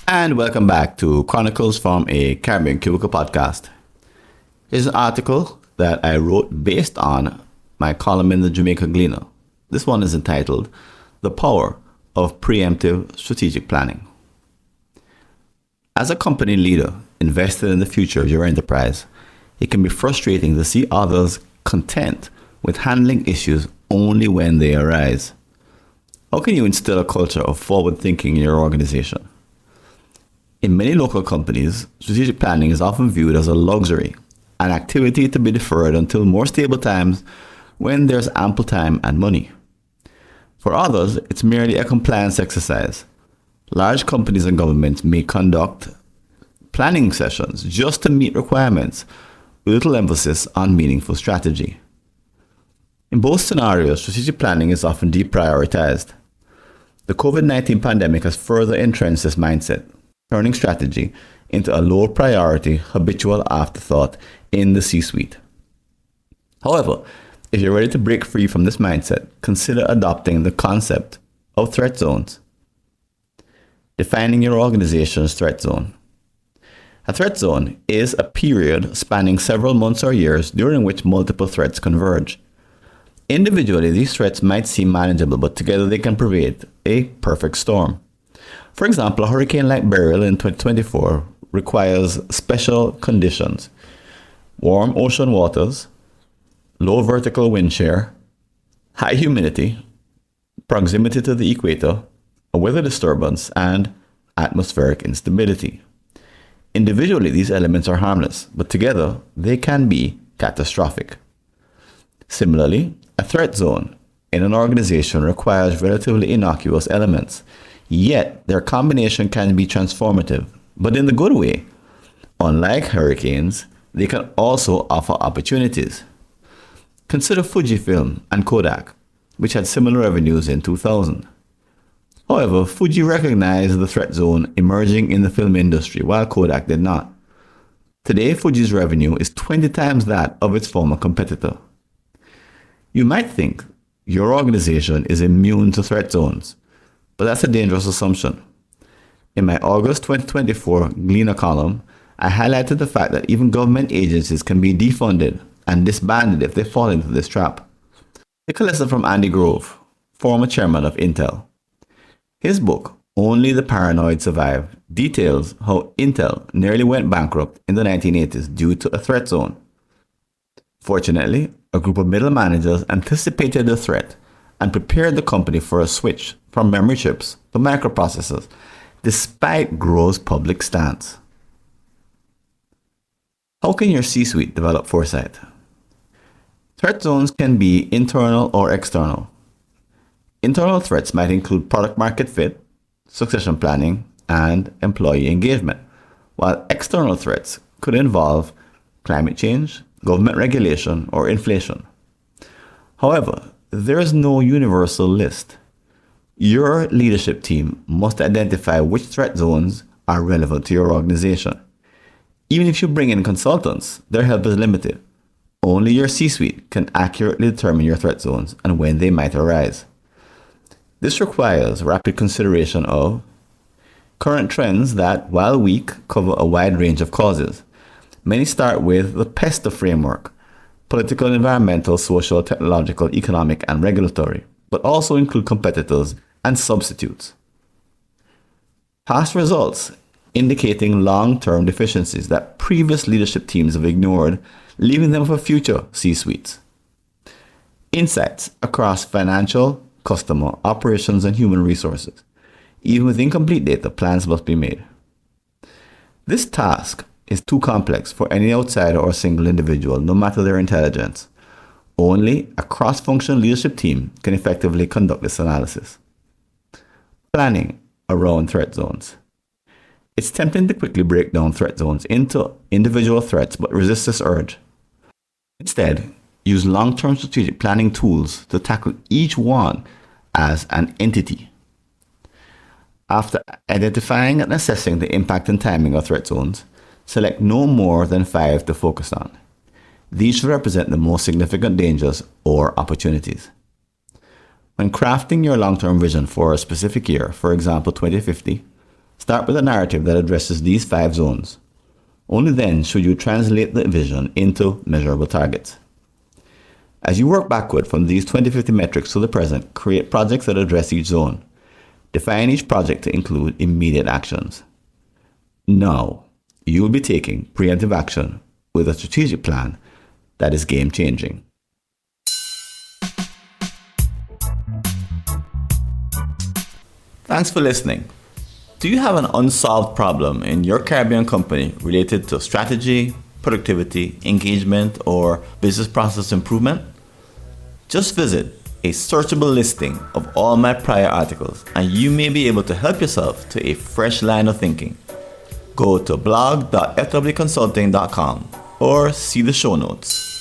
And welcome back to Chronicles from a Caribbean Cubicle podcast. Here's an article that I wrote based on my column in the Jamaica Gleaner. This one is entitled The Power of Pre-Emptive Strategic Planning. As a company leader invested in the future of your enterprise, it can be frustrating to see others content with handling issues only when they arise. How can you instill a culture of forward thinking in your organization? In many local companies, strategic planning is often viewed as a luxury, an activity to be deferred until more stable times when there's ample time and money. For others, it's merely a compliance exercise. Large companies and governments may conduct planning sessions just to meet requirements, with little emphasis on meaningful strategy. In both scenarios, strategic planning is often deprioritized. The COVID-19 pandemic has further entrenched this mindset, turning strategy into a low priority, habitual afterthought in the C-suite. However, if you're ready to break free from this mindset, consider adopting the concept of threat zones. Defining your organization's threat zone. A threat zone is a period spanning several months or years during which multiple threats converge. Individually, these threats might seem manageable, but together they can create a perfect storm. For example, a hurricane like Beryl in 2024 requires special conditions: warm ocean waters, low vertical wind shear, high humidity, proximity to the equator, a weather disturbance, and atmospheric instability. Individually, these elements are harmless, but together they can be catastrophic. Similarly, a threat zone in an organization requires relatively innocuous elements, yet their combination can be transformative, but in the good way. Unlike hurricanes, they can also offer opportunities. Consider Fujifilm and Kodak, which had similar revenues in 2000. However, Fuji recognized the threat zone emerging in the film industry, while Kodak did not. Today, Fuji's revenue is 20 times that of its former competitor. You might think your organization is immune to threat zones, but that's a dangerous assumption. In my August 2024 Gleaner column, I highlighted the fact that even government agencies can be defunded and disbanded if they fall into this trap. Take a lesson from Andy Grove, former chairman of Intel. His book, Only the Paranoid Survive, details how Intel nearly went bankrupt in the 1980s due to a threat zone. Fortunately, a group of middle managers anticipated the threat and prepared the company for a switch from memory chips to microprocessors, despite Grove's public stance. How can your C-suite develop foresight? Threat zones can be internal or external. Internal threats might include product market fit, succession planning, and employee engagement, while external threats could involve climate change, government regulation, or inflation. However, there is no universal list. Your leadership team must identify which threat zones are relevant to your organization. Even if you bring in consultants, their help is limited. Only your C-suite can accurately determine your threat zones and when they might arise. This requires rapid consideration of current trends that, while weak, cover a wide range of causes. Many start with the PESTA framework: political, environmental, social, technological, economic, and regulatory, but also include competitors and substitutes. Past results indicating long-term deficiencies that previous leadership teams have ignored, leaving them for future C-suites. Insights across financial, customer, operations, and human resources. Even with incomplete data, plans must be made. This task is too complex for any outsider or single individual, no matter their intelligence. Only a cross-functional leadership team can effectively conduct this analysis. Planning around threat zones. It's tempting to quickly break down threat zones into individual threats, but resist this urge. Instead, use long-term strategic planning tools to tackle each one as an entity. After identifying and assessing the impact and timing of threat zones, select no more than 5 to focus on. These should represent the most significant dangers or opportunities. When crafting your long-term vision for a specific year, for example 2050, Start with a narrative that addresses these 5 zones. Only then should you translate the vision into measurable targets. As you work backward from these 2050 metrics to the present, create projects that address each zone. Define each project to include immediate actions. Now, you will be taking preemptive action with a strategic plan that is game-changing. Thanks for listening. Do you have an unsolved problem in your Caribbean company related to strategy, productivity, engagement, or business process improvement? Just visit a searchable listing of all my prior articles and you may be able to help yourself to a fresh line of thinking. Go to blog.fwconsulting.com or see the show notes.